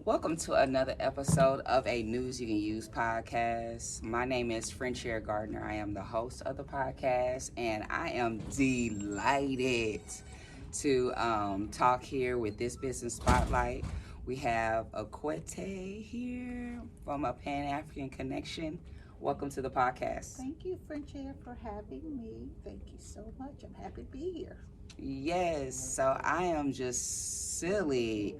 Welcome to another episode of a News You Can Use podcast. My name is Frenchaire-Gardner. I am the host of the podcast, and I am delighted to talk here with this business spotlight. We have Akwete here from a Pan-African Connection. Welcome to the podcast. Thank you, Frenchaire, for having me. Thank you so much. I'm happy to be here. Yes, so I am just silly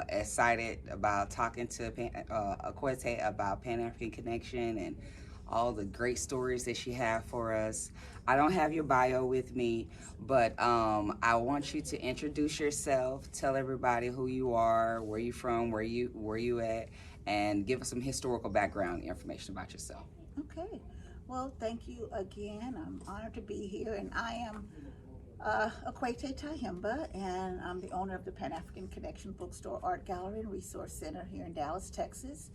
excited about talking to Akwete about Pan-African Connection and all the great stories that she have for us. I don't have your bio with me, but I want you to introduce yourself, tell everybody who you are, where you from, where you at, and give us some historical background information about yourself. Okay. Well, thank you again. I'm honored to be here, and I am Akwete Tahimba, and I'm the owner of the Pan-African Connection Bookstore, Art Gallery, and Resource Center here in Dallas, Texas.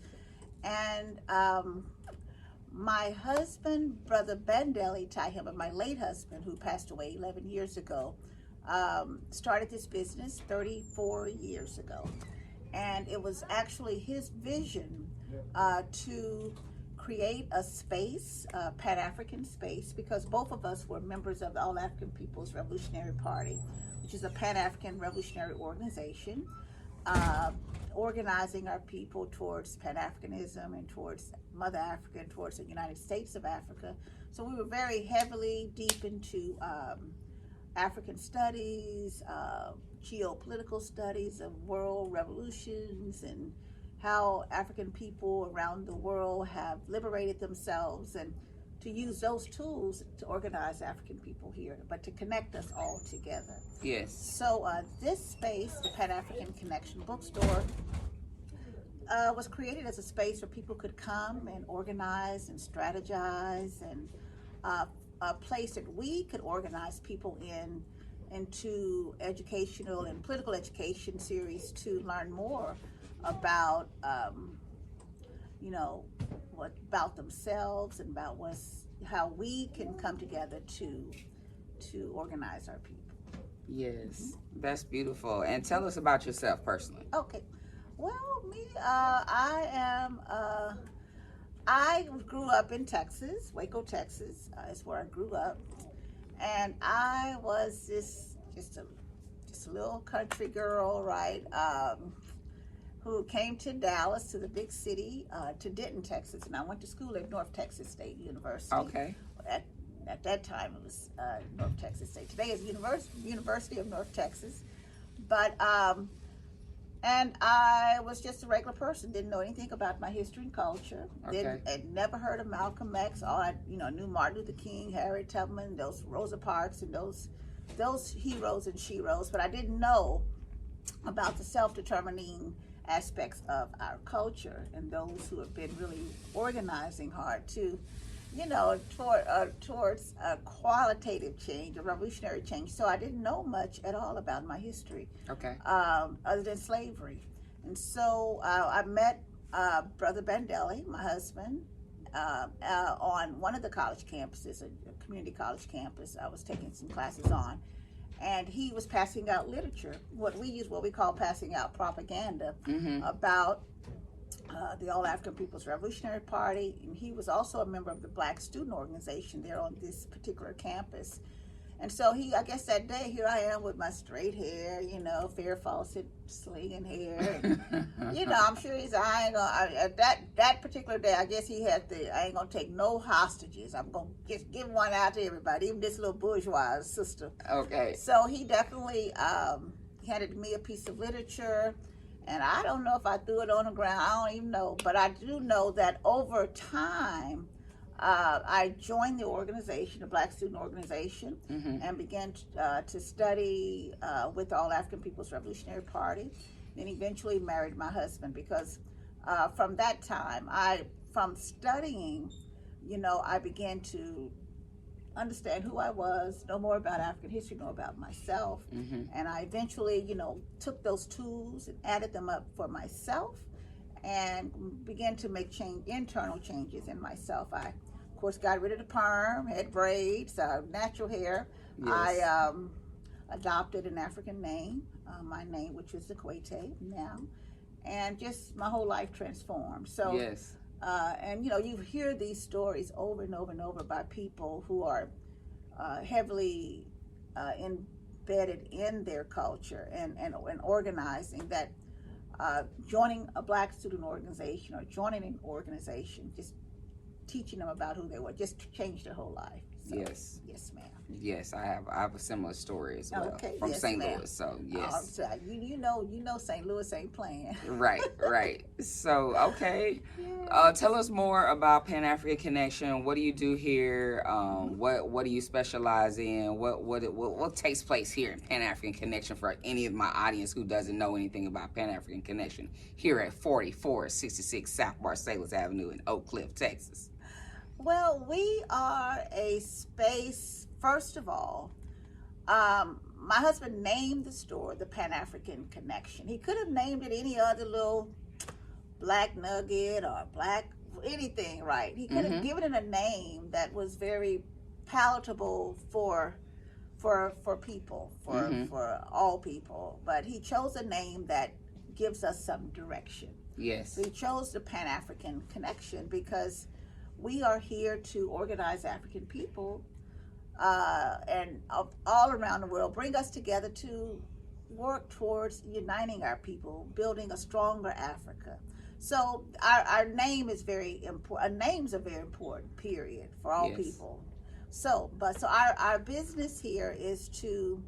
And my husband, Brother Beandusllc Tahimba, my late husband, who passed away 11 years ago, started this business 34 years ago. And it was actually his vision to create a space, a Pan-African space, because both of us were members of the All African People's Revolutionary Party, which is a Pan-African revolutionary organization, organizing our people towards Pan-Africanism and towards Mother Africa and towards the United States of Africa. So we were very heavily deep into African studies, geopolitical studies of world revolutions, and how African people around the world have liberated themselves, and to use those tools to organize African people here, but to connect us all together. Yes. So this space, the Pan-African Connection Bookstore, was created as a space where people could come and organize and strategize, and a place that we could organize people into educational and political education series to learn more about what about themselves and about how we can come together to organize our people. Yes, that's beautiful. And tell us about yourself personally. Okay, well, me, I grew up in Texas, Waco, Texas, is where I grew up, and I was just a little country girl, right? Who came to Dallas, to the big city, to Denton, Texas, and I went to school at North Texas State University. Okay. At that time, it was North Texas State. Today is University of North Texas. But, and I was just a regular person, didn't know anything about my history and culture. Okay. Had never heard of Malcolm X. All I knew Martin Luther King, Harriet Tubman, those Rosa Parks, and those heroes and sheroes, but I didn't know about the self-determining aspects of our culture and those who have been really organizing hard to, towards a qualitative change, a revolutionary change. So I didn't know much at all about my history, Okay. Other than slavery. And so I met Brother Beandusllc, my husband, on one of the college campuses, a community college campus I was taking some classes on. And he was passing out literature, what we call passing out propaganda, about the All African People's Revolutionary Party. And he was also a member of the Black Student Organization there on this particular campus. And so I guess that day, here I am with my straight hair, Farrah Fawcett slinging hair. And, I'm sure that particular day, I guess he had I ain't gonna take no hostages. I'm gonna just give one out to everybody, even this little bourgeois sister. Okay. So he definitely handed me a piece of literature, and I don't know if I threw it on the ground. I don't even know, but I do know that over time, I joined the organization, the Black Student Organization, and began to study with the All African People's Revolutionary Party, then eventually married my husband, because from that time, from studying, I began to understand who I was, know more about African history, know about myself, and I eventually, took those tools and added them up for myself, and began to make internal changes in myself. I, of course, got rid of the perm, had braids, natural hair. Yes. I adopted an African name, my name, which is Akwete now, and just my whole life transformed. So, Yes. and you hear these stories over and over and over by people who are heavily embedded in their culture and organizing that. Joining a black student organization or joining an organization, just teaching them about who they were, just to change their whole life. So, Yes. yes, ma'am. Yes, I have a similar story as well, Okay, from yes, St. ma'am. Louis. So yes. So you know St. Louis ain't playing. Right, right. So, okay. Yeah. Tell us more about Pan-African Connection. What do you do here? What do you specialize in? What takes place here in Pan-African Connection for any of my audience who doesn't know anything about Pan-African Connection here at 4466 South Barcelos Avenue in Oak Cliff, Texas? Well, we are a space, first of all, my husband named the store the Pan-African Connection. He could have named it any other little black nugget or black anything, right? He could have given it a name that was very palatable for people, for all people. But he chose a name that gives us some direction. Yes. So he chose the Pan-African Connection because we are here to organize African people and all around the world, bring us together to work towards uniting our people, building a stronger Africa. So our name is very important. Our names are very important, period, for all people. So our business here is to,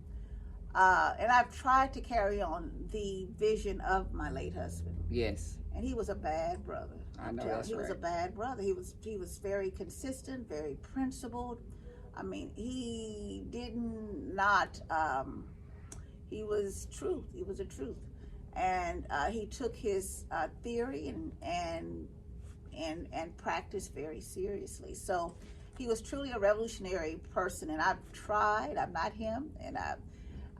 and I've tried to carry on the vision of my late husband. Yes. And he was a bad brother. I know that's right. He was a bad brother. He was very consistent, very principled. I mean, he was truth. He was a truth, and he took his theory and practiced very seriously. So he was truly a revolutionary person. And I've tried. I'm not him, and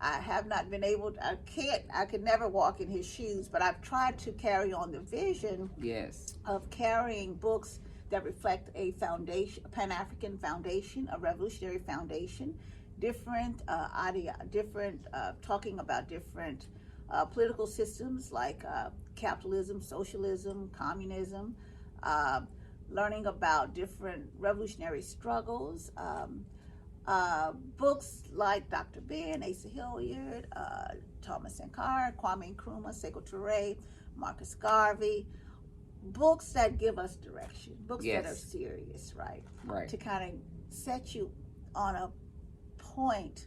I have not been able to, I could never walk in his shoes, but I've tried to carry on the vision of carrying books that reflect a foundation, a Pan-African foundation, a revolutionary foundation, talking about different political systems like capitalism, socialism, communism, learning about different revolutionary struggles, books like Dr. Ben, Asa Hilliard, Thomas Sankara, Kwame Nkrumah, Sekou Touré, Marcus Garvey, books that give us direction, books that are serious, right? To kind of set you on a point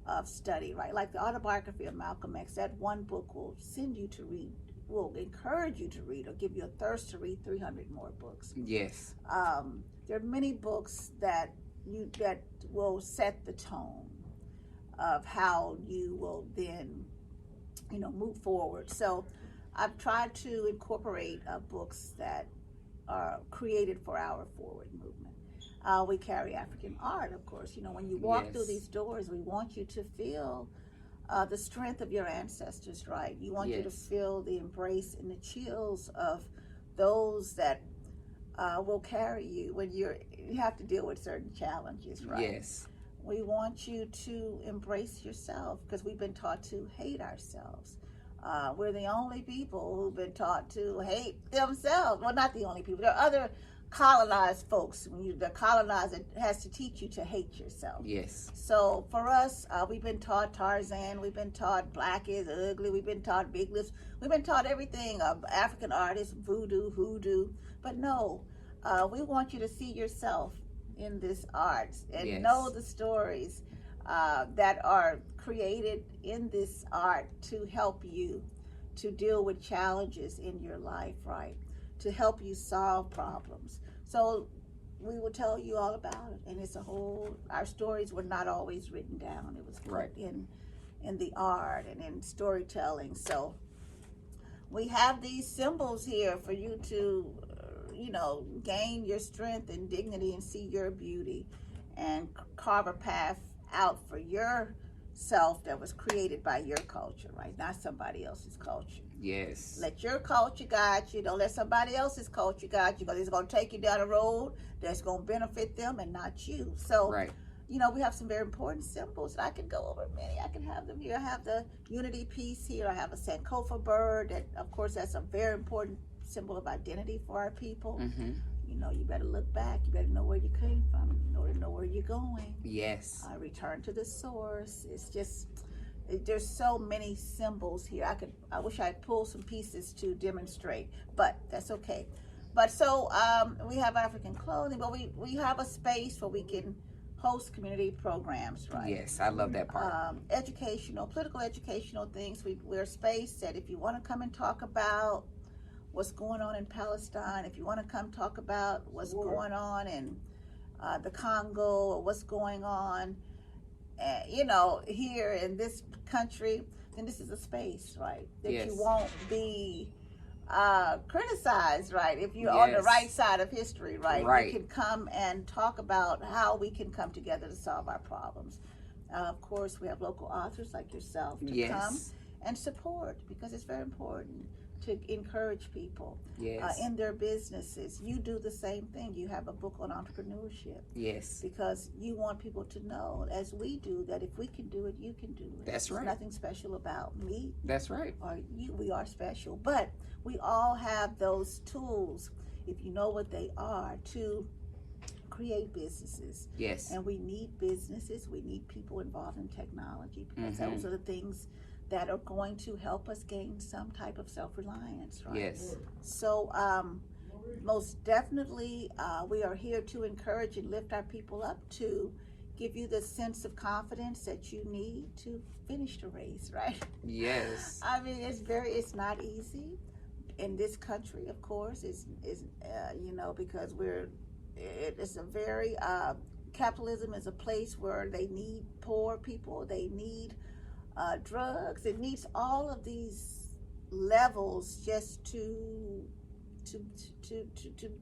of study, right? Like the autobiography of Malcolm X, that one book will send you to read, will encourage you to read or give you a thirst to read 300 more books. Yes. There are many books that will set the tone of how you will then, move forward. So I've tried to incorporate books that are created for our forward movement. We carry African art, of course. When you walk through these doors, we want you to feel the strength of your ancestors, right? You want you to feel the embrace and the chills of those that will carry you when you have to deal with certain challenges, right? Yes. We want you to embrace yourself because we've been taught to hate ourselves. We're the only people who've been taught to hate themselves. Well, not the only people. There are other colonized folks. The colonizer has to teach you to hate yourself. Yes. So for us, we've been taught Tarzan. We've been taught black is ugly. We've been taught big lips. We've been taught everything. African artists, voodoo, hoodoo. But no, we want you to see yourself in this art and know the stories that are created in this art to help you to deal with challenges in your life, right? To help you solve problems. So we will tell you all about it. And it's our stories were not always written down. It was put in the art and in storytelling. So we have these symbols here for you to, gain your strength and dignity and see your beauty and carve a path out for yourself that was created by your culture, right? Not somebody else's culture. Yes. Let your culture guide you. Don't let somebody else's culture guide you because it's going to take you down a road that's going to benefit them and not you. So, we have some very important symbols. I can go over many. I can have them here. I have the unity piece here. I have a Sankofa bird. That, of course, that's a very important symbol of identity for our people. Mm-hmm. You better look back. You better know where you came from in order to know where you're going. Yes. Return to the source. It's just, there's so many symbols here. I wish I had pulled some pieces to demonstrate, but that's okay. But so we have African clothing, but we have a space where we can host community programs, right? Yes, I love that part. Political educational things. We're a space that if you want to come and talk about what's going on in Palestine, if you want to come talk about what's going on in the Congo, or what's going on, here in this country, then this is a space, right? That Yes. you won't be criticized, right? If you're Yes. on the right side of history, right? Right. You can come and talk about how we can come together to solve our problems. Of course, we have local authors like yourself to Yes. come and support, because it's very important to encourage people Yes. in their businesses. You do the same thing. You have a book on entrepreneurship Yes. because you want people to know, as we do, that if we can do it, you can do it. That's right. There's nothing special about me That's right. or you. We are special, but we all have those tools, if you know what they are, to create businesses. Yes. And we need businesses. We need people involved in technology, because Mhm. those are the things that are going to help us gain some type of self-reliance, right? Yes. So most definitely we are here to encourage and lift our people up, to give you the sense of confidence that you need to finish the race, right? Yes. I mean, it's not easy in this country, of course. It's because it's a very, capitalism is a place where they need poor people, they need drugs, it needs all of these levels just to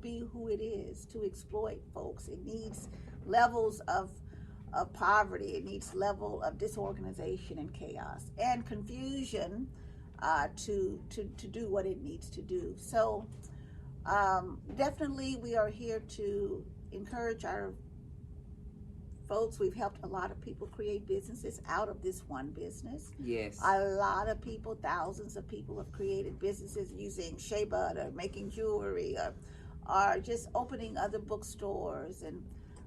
be who it is, to exploit folks. It needs levels of poverty, it needs level of disorganization and chaos and confusion to do what it needs to do. So definitely we are here to encourage our folks. We've helped a lot of people create businesses out of this one business. Yes. A lot of people, thousands of people, have created businesses using shea butter, making jewelry, or just opening other bookstores,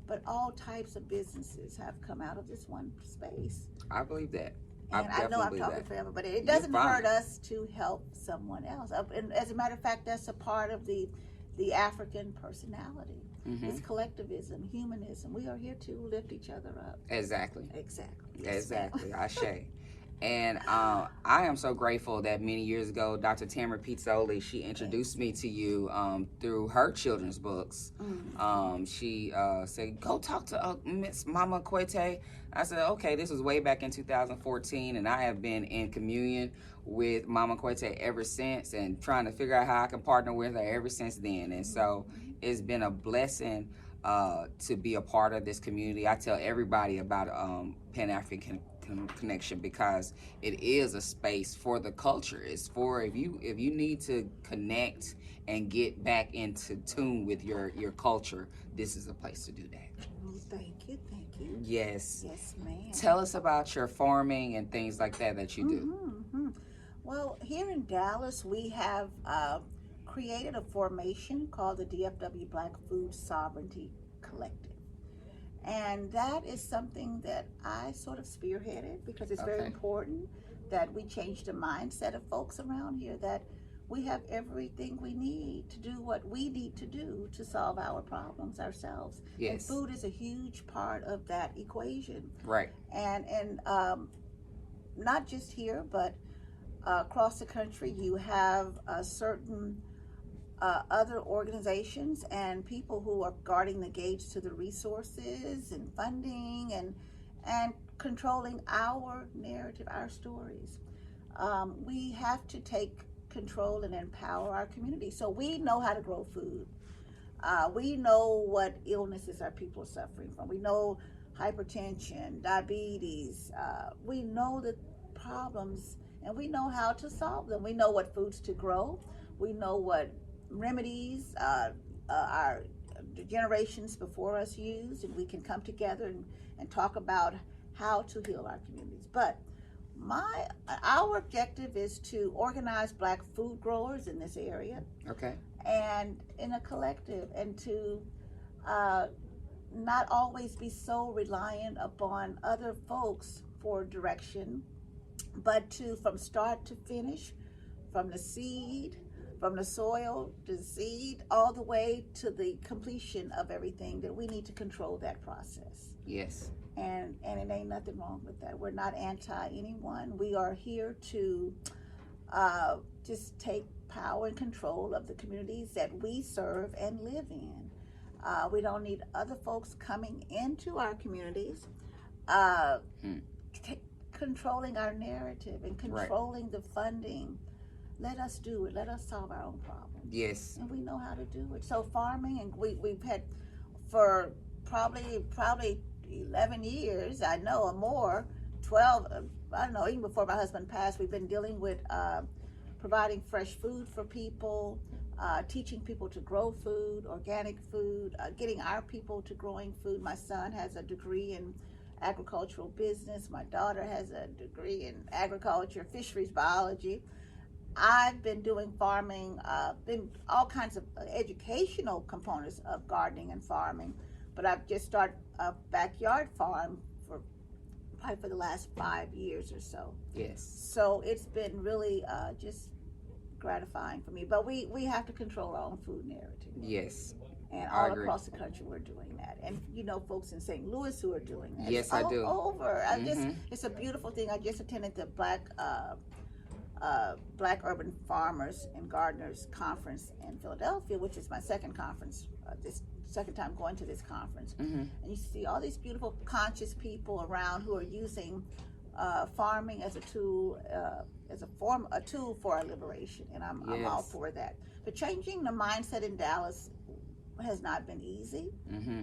but all types of businesses have come out of this one space. I believe that. And I know I'm talking forever, but it doesn't hurt us to help someone else. And as a matter of fact, that's a part of the African personality. Mm-hmm. It's collectivism, humanism. We are here to lift each other up. Exactly. Exactly. Exactly. Ashe. And I am so grateful that many years ago, Dr. Tamara Pizzoli, she introduced me to you through her children's books. Mm-hmm. She said, go talk to Miss Mama Kwete. I said, okay, this was way back in 2014, and I have been in communion with Mama Kwete ever since, and trying to figure out how I can partner with her ever since then. And so it's been a blessing to be a part of this community. I tell everybody about Pan-African Connection, because it is a space for the culture. It's for if you need to connect and get back into tune with your culture, this is a place to do that. Thank you. Yes. Yes, ma'am. Tell us about your farming and things like that you do. Mm-hmm. Well, here in Dallas, we have created a formation called the DFW Black Food Sovereignty Collective. And that is something that I sort of spearheaded, because it's very important that we change the mindset of folks around here, that we have everything we need to do what we need to do to solve our problems ourselves. Yes. And food is a huge part of that equation. Right. And not just here, but across the country, you have certain other organizations and people who are guarding the gates to the resources and funding and controlling our narrative, our stories. We have to take control and empower our community. So we know how to grow food. We know what illnesses our people are suffering from. We know hypertension, diabetes. We know the problems, and we know how to solve them. We know what foods to grow. We know what remedies are the generations before us used, and we can come together and talk about how to heal our communities. But our objective is to organize Black food growers in this area, Okay. and in a collective, and to not always be so reliant upon other folks for direction, but to, from start to finish, from the seed, from the soil to the seed, all the way to the completion of everything, that we need to control that process. Yes. And it ain't nothing wrong with that. We're not anti anyone. We are here to just take power and control of the communities that we serve and live in. We don't need other folks coming into our communities, controlling our narrative and controlling the funding. Let us do it. Let us solve our own problems. Yes. And we know how to do it. So farming, and we've had for probably 11 years, I know, or more, 12, I don't know, even before my husband passed, we've been dealing with providing fresh food for people, teaching people to grow food, organic food, getting our people to growing food. My son has a degree in agricultural business. My daughter has a degree in agriculture, fisheries biology. I've been doing farming, been all kinds of educational components of gardening and farming, but I've just started a backyard farm probably for the last 5 years or so. Yes. So it's been really just gratifying for me. But we have to control our own food narrative. Yes. And all across the country we're doing that. And you know folks in St. Louis who are doing that. Yes, I do. All over. It's a beautiful thing. I just attended the Black Urban Farmers and Gardeners Conference in Philadelphia, which is my second conference, this second time going to this conference. And you see all these beautiful conscious people around who are using farming as a tool, a tool for our liberation, and I'm all for that. But changing the mindset in Dallas has not been easy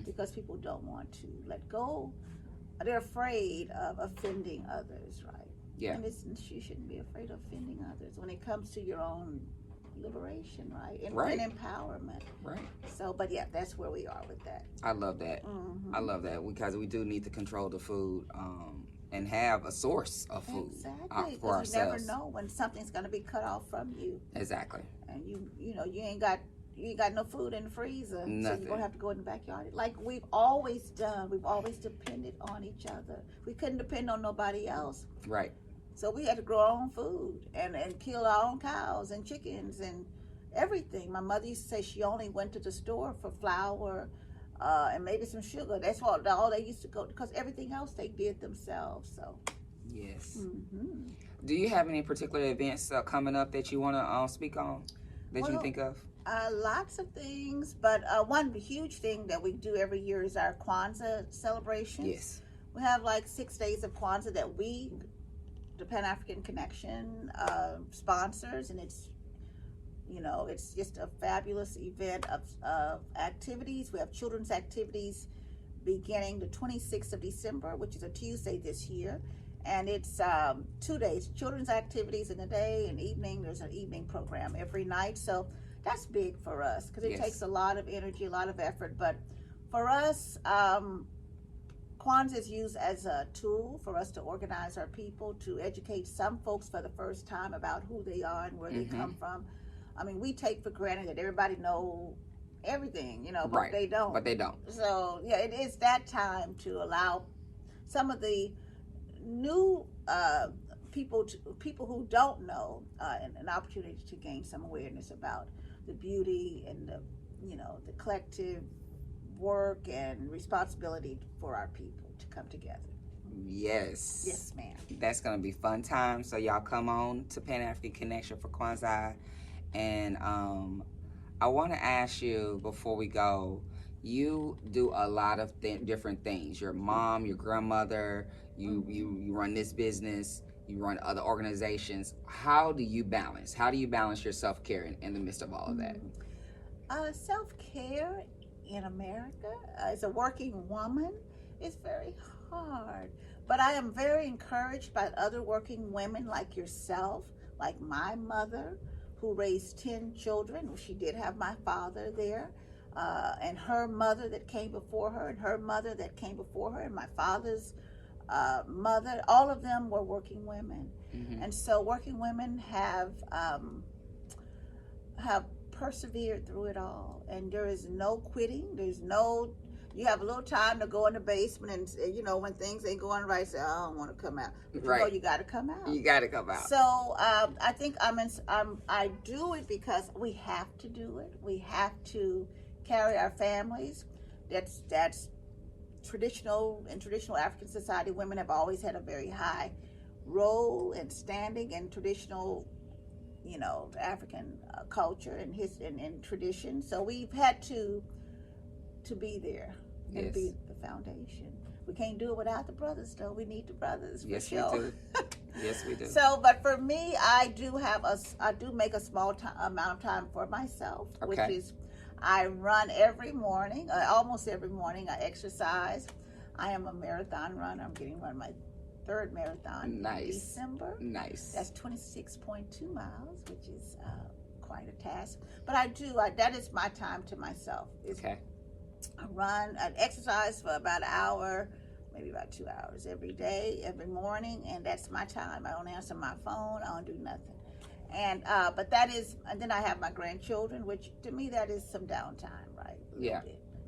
because people don't want to let go. They're afraid of offending others, right? Yeah. And you shouldn't be afraid of offending others when it comes to your own liberation, right? And empowerment. Right. So, but yeah, that's where we are with that. I love that. I love that because we do need to control the food and have a source of food for ourselves. You never know when something's going to be cut off from you. Exactly. And you ain't got no food in the freezer, Nothing. so you're going to have to go in the backyard. Like we've always done. We've always depended on each other. We couldn't depend on nobody else. Right. So we had to grow our own food and kill our own cows and chickens and everything. My mother used to say she only went to the store for flour and maybe some sugar. That's all they used to go, because everything else they did themselves. So yes. Do you have any particular events coming up that you want to speak on that you can think of? Lots of things, but one huge thing that we do every year is our Kwanzaa celebrations. Yes. We have like 6 days of Kwanzaa that the Pan-African Connection sponsors, and it's just a fabulous event of activities. We have children's activities beginning the 26th of December, which is a Tuesday this year, and it's 2 days, children's activities in the day and evening. There's an evening program every night, so that's big for us because it takes a lot of energy, a lot of effort. But for us, Kwanzaa is used as a tool for us to organize our people, to educate some folks for the first time about who they are and where they come from. I mean, we take for granted that everybody knows everything, but they don't. But they don't. So, yeah, it is that time to allow some of the new people who don't know an opportunity to gain some awareness about the beauty and the collective work and responsibility for our people to come together. Yes. Yes, ma'am. That's going to be fun time. So y'all come on to Pan-African Connection for Kwanzaa. And I want to ask you before we go, you do a lot of different things. Your mom, your grandmother, you run this business, you run other organizations. How do you balance? How do you balance your self-care in the midst of all of that? Self-care in America as a working woman is very hard. But I am very encouraged by other working women like yourself, like my mother, who raised 10 children. She did have my father there. and her mother that came before her, and her mother that came before her, and my father's mother. All of them were working women, and so working women have persevered through it all, and there is no quitting. There's no, you have a little time to go in the basement, and when things ain't going right, say, I don't want to come out. But you got to come out. You got to come out. So I think I do it because we have to do it. We have to carry our families. That's traditional. In traditional African society, women have always had a very high role and standing in traditional, African culture and tradition. So we've had to be there and be the foundation. We can't do it without the brothers, though. We need the brothers. Yes, for sure. we do. Yes, we do. So, but for me, I do make a small amount of time for myself, which is I run every morning, almost every morning. I exercise. I am a marathon runner. I'm getting run my third marathon in December. Nice. That's 26.2 miles, which is quite a task. But that is my time to myself. I run, I exercise for about an hour, maybe about 2 hours every day, every morning, and that's my time. I don't answer my phone. I don't do nothing. And but that is, and then I have my grandchildren, which to me that is some downtime, right? Yeah.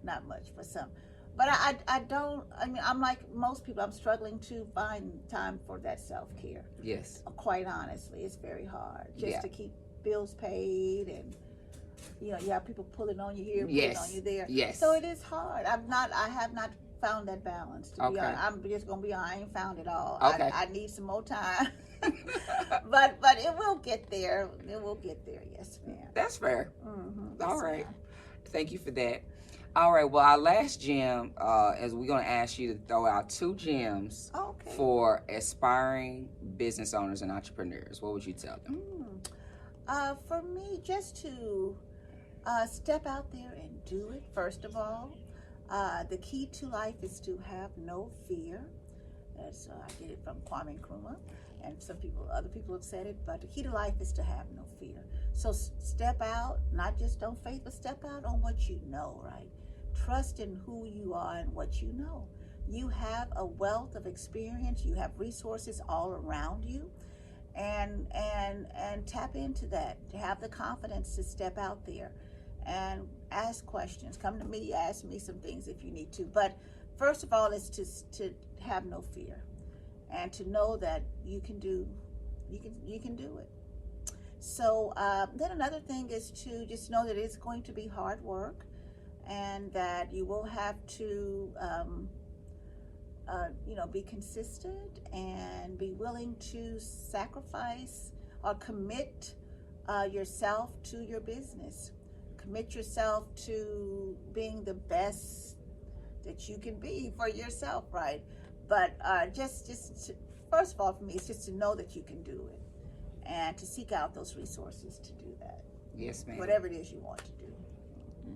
Not much for some. But I'm like most people, I'm struggling to find time for that self-care. Yes. Quite honestly, it's very hard just to keep bills paid, and you have people pulling on you here, pulling on you there. Yes. So it is hard. I have not found that balance, to be honest. I'm just gonna be honest, I ain't found it all. Okay. I need some more time. but it will get there. It will get there, yes, ma'am. That's fair. Mm-hmm. All yes, right. ma'am. Thank you for that. All right. Well, our last gem is we're going to ask you to throw out 2 gems for aspiring business owners and entrepreneurs. What would you tell them? For me, just to step out there and do it, first of all. The key to life is to have no fear. That's I get it from Kwame Nkrumah, and other people have said it, but the key to life is to have no fear. So step out, not just on faith, but step out on what you know, right? Trust in who you are and what you know. You have a wealth of experience. You have resources all around you, and tap into that. To have the confidence to step out there and ask questions. Come to me, ask me some things if you need to. But first of all, is to have no fear, and to know that you can do it. So then another thing is to just know that it's going to be hard work, and that you will have to be consistent and be willing to sacrifice or commit yourself to your business. Commit yourself to being the best that you can be for yourself, right? But first of all, for me, it's just to know that you can do it, and to seek out those resources to do that. Yes, ma'am. Whatever it is you want to do.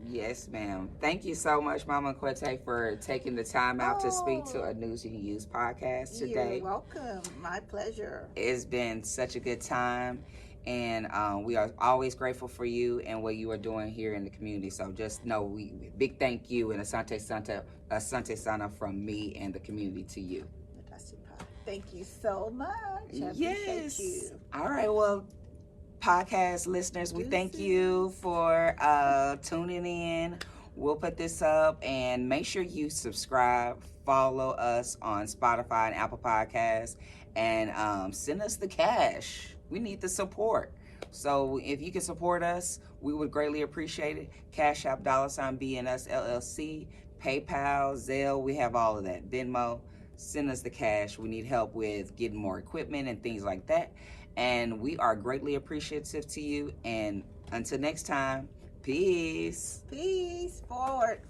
Yes, ma'am. Thank you so much, Mama Kwete, for taking the time out to speak to a News You Can Use podcast today. You're welcome. My pleasure. It's been such a good time, and we are always grateful for you and what you are doing here in the community. So just know big thank you and Asante Sana from me and the community to you. Thank you so much. I appreciate you. All right, well, podcast listeners, we thank you for tuning in. We'll put this up, and make sure you subscribe, follow us on Spotify and Apple Podcasts, and send us the cash. We need the support. So if you can support us, we would greatly appreciate it. Cashapp Beandusllc, PayPal, Zelle, we have all of that. Venmo, send us the cash. We need help with getting more equipment and things like that. And we are greatly appreciative to you. And until next time, peace. Peace forward.